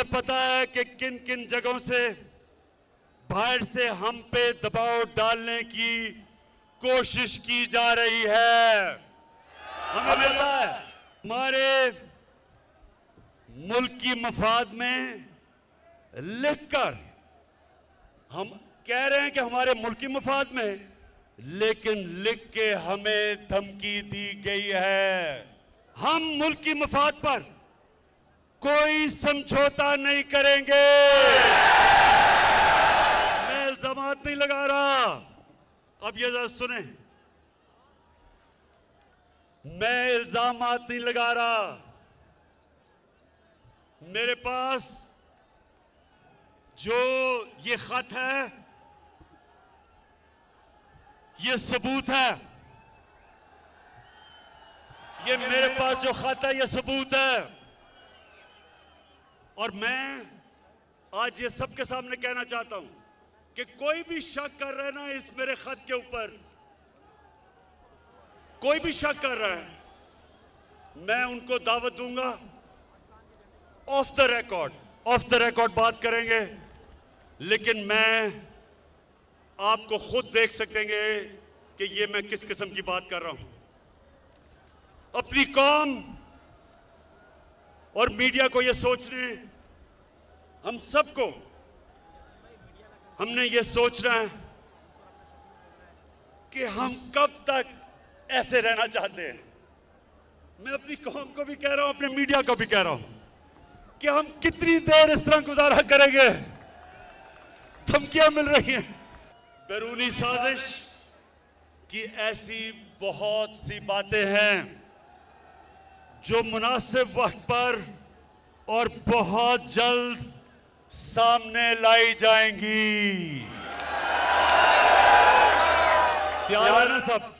पता है कि किन किन जगहों से बाहर से हम पे दबाव डालने की कोशिश की जा रही है। हमें पता है हमारे मुल्क की मफाद में लिखकर हम कह रहे हैं कि हमारे मुल्क की मफाद में, लेकिन लिख के हमें धमकी दी गई है। हम मुल्क की मफाद पर कोई समझौता नहीं करेंगे। मैं इल्जामात नहीं लगा रहा, अब ये जरा सुने, मैं इल्जामात नहीं लगा रहा। मेरे पास जो ये खत है ये सबूत है। ये मेरे पास जो खत है ये सबूत है। और मैं आज ये सबके सामने कहना चाहता हूं कि कोई भी शक कर रहा है ना इस मेरे खत के ऊपर, कोई भी शक कर रहा है, मैं उनको दावत दूंगा, ऑफ द रिकॉर्ड बात करेंगे। लेकिन मैं आपको खुद देख सकेंगे कि ये मैं किस किस्म की बात कर रहा हूं। अपनी कौम और मीडिया को ये सोचने, हम सबको हमने ये सोचना है कि हम कब तक ऐसे रहना चाहते हैं। मैं अपनी कौम को भी कह रहा हूं, अपने मीडिया को भी कह रहा हूं कि हम कितनी देर इस तरह गुजारा करेंगे। धमकियां मिल रही हैं, बैरूनी साजिश की ऐसी बहुत सी बातें हैं जो मुनासिब वक्त पर और बहुत जल्द सामने लाई जाएंगी। तैयार है ना सब?